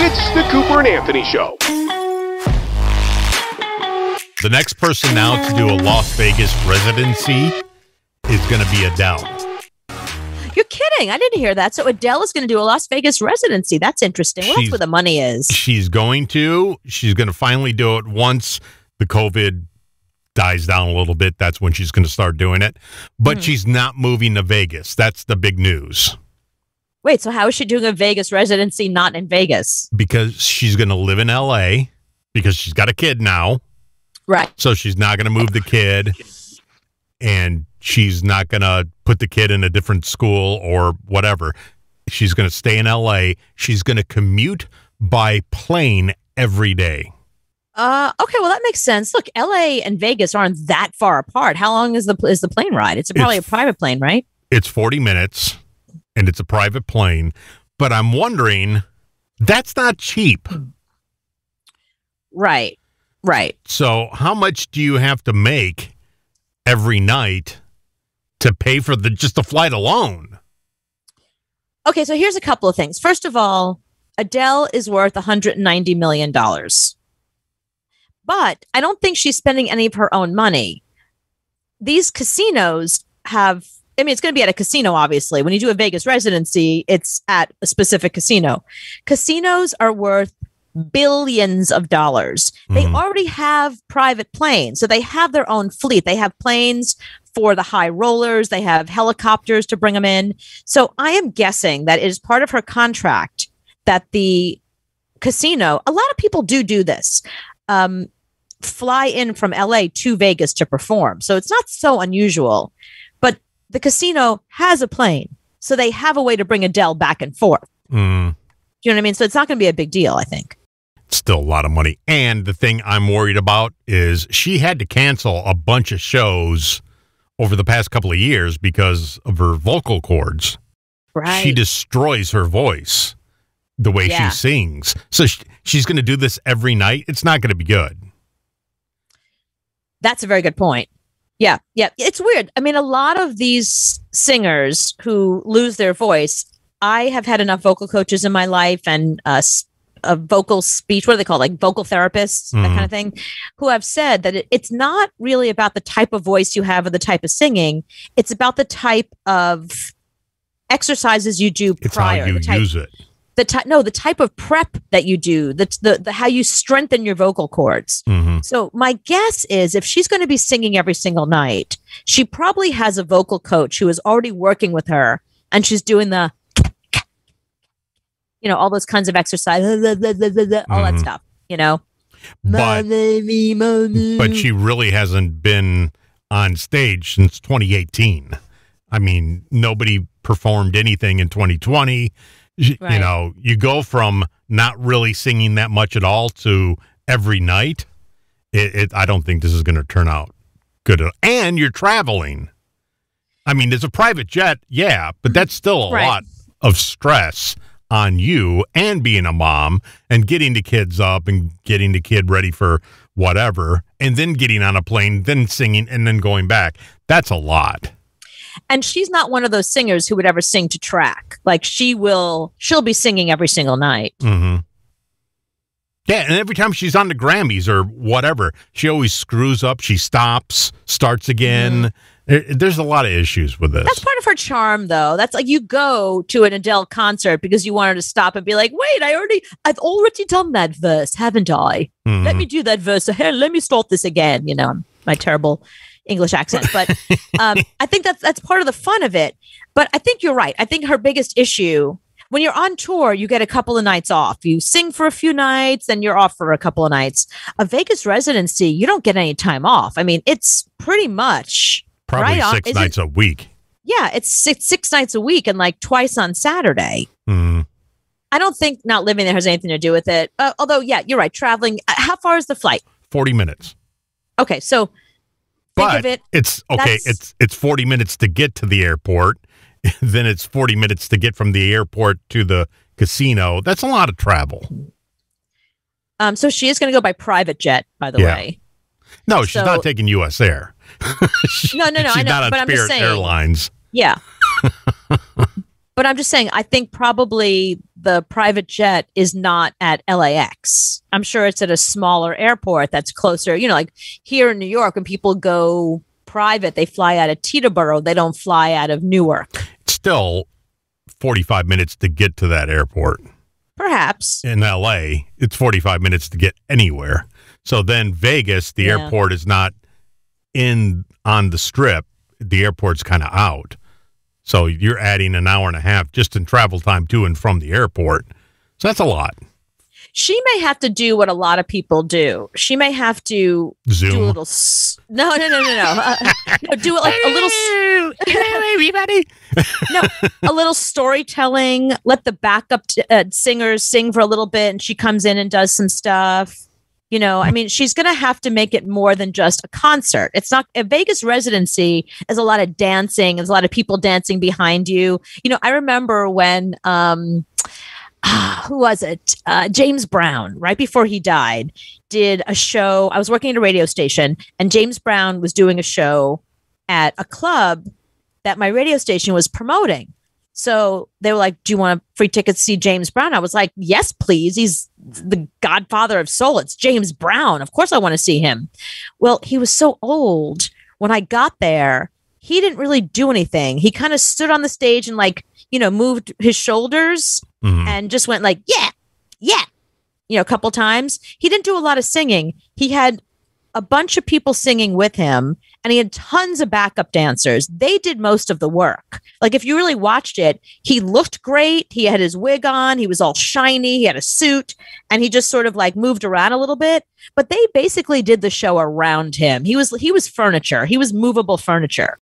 It's the Cooper and Anthony Show. The next person now to do a Las Vegas residency is going to be Adele. You're kidding. I didn't hear that. So Adele is going to do a Las Vegas residency. That's interesting. Well, that's where the money is. She's going to finally do it once the COVID dies down a little bit. That's when she's going to start doing it. But she's not moving to Vegas. That's the big news. Wait, so how is she doing a Vegas residency not in Vegas? Because she's going to live in L.A. because she's got a kid now. Right. So she's not going to move the kid, and she's not going to put the kid in a different school or whatever. She's going to stay in L.A. She's going to commute by plane every day. Okay, well, that makes sense. Look, L.A. and Vegas aren't that far apart. How long is the plane ride? It's probably a private plane, right? It's 40 minutes, and it's a private plane. But I'm wondering, that's not cheap. Right. So how much do you have to make every night to pay for just the flight alone? Okay, so here's a couple of things. First of all, Adele is worth $190 million. But I don't think she's spending any of her own money. These casinos have, it's going to be at a casino, obviously. When you do a Vegas residency, it's at a specific casino. Casinos are worth billions of dollars. They already have private planes, so they have their own fleet. They have planes for the high rollers. They have helicopters to bring them in. So I am guessing that it is part of her contract that the casino, a lot of people do this, fly in from LA to Vegas to perform. So it's not so unusual, but the casino has a plane, so they have a way to bring Adele back and forth. Do you know what I mean? So it's not going to be a big deal, I think. Still a lot of money. And the thing I'm worried about is she had to cancel a bunch of shows over the past couple of years because of her vocal cords. Right. She destroys her voice the way she sings. So she's going to do this every night. It's not going to be good. That's a very good point. Yeah. It's weird. I mean, a lot of these singers who lose their voice, I have had enough vocal coaches in my life and a vocal speech, what do they call it? Like vocal therapists, that kind of thing, who have said that it's not really about the type of voice you have or the type of singing. It's about the type of exercises you do prior. It's how you use it. The type of prep that you do, the how you strengthen your vocal cords. So my guess is if she's going to be singing every single night, she probably has a vocal coach who is already working with her, and she's doing the all those kinds of exercises, all that stuff, But she really hasn't been on stage since 2018. I mean, nobody performed anything in 2020. Right. You go from not really singing that much at all to every night. I don't think this is going to turn out good. And you're traveling. I mean, there's a private jet, but that's still a lot of stress on you, and being a mom and getting the kids up and getting the kid ready for whatever, and then getting on a plane, then singing, and then going back. That's a lot. And she's not one of those singers who would ever sing to track. Like she'll be singing every single night. Yeah, and every time she's on the Grammys or whatever, she always screws up. She stops, starts again. There's a lot of issues with this. That's part of her charm, though. That's like you go to an Adele concert because you want her to stop and be like, wait, I've already done that verse, haven't I? Let me do that verse. So here, let me start this again. My terrible English accent. But I think that's part of the fun of it. But I think you're right. I think her biggest issue, when you're on tour, you get a couple of nights off. You sing for a few nights, then you're off for a couple of nights. A Vegas residency, you don't get any time off. I mean, it's pretty much probably six nights a week. Yeah, it's six nights a week and like twice on Saturday. I don't think not living there has anything to do with it. Although, you're right. Traveling. How far is the flight? 40 minutes. Okay, so think of it. It's okay. It's 40 minutes to get to the airport. Then it's 40 minutes to get from the airport to the casino. That's a lot of travel. So she is going to go by private jet, by the way. No, she's not taking U.S. Air. No. She's I know, not on but I'm just Spirit saying, Airlines. Yeah. But But I'm just saying, I think probably the private jet is not at LAX. I'm sure it's at a smaller airport that's closer. Like here in New York, when people go private, they fly out of Teterboro. They don't fly out of Newark. It's still 45 minutes to get to that airport. Perhaps. In LA, it's 45 minutes to get anywhere. So then Vegas, the airport is not on the strip. The airport's kind of out. So you're adding an hour and a half just in travel time to and from the airport. So that's a lot. She may have to do what a lot of people do. She may have to Zoom. Do a little. No. No, do it like a little. Hello, everybody. No, a little storytelling. Let the backup singers sing for a little bit, and she comes in and does some stuff. I mean, she's going to have to make it more than just a concert. It's not a Vegas residency is a lot of dancing. There's a lot of people dancing behind you. I remember when, who was it? James Brown, right before he died, did a show. I was working at a radio station and James Brown was doing a show at a club that my radio station was promoting. So they were like, do you want free tickets to see James Brown? I was like, yes, please. He's the godfather of soul. It's James Brown. Of course I want to see him. Well, he was so old. When I got there, he didn't really do anything. He kind of stood on the stage and moved his shoulders and just went like, yeah, a couple times. He didn't do a lot of singing. He had a bunch of people singing with him and he had tons of backup dancers. They did most of the work. Like if you really watched it, he looked great. He had his wig on. He was all shiny. He had a suit and he just sort of moved around a little bit, but they basically did the show around him. He was furniture. He was movable furniture.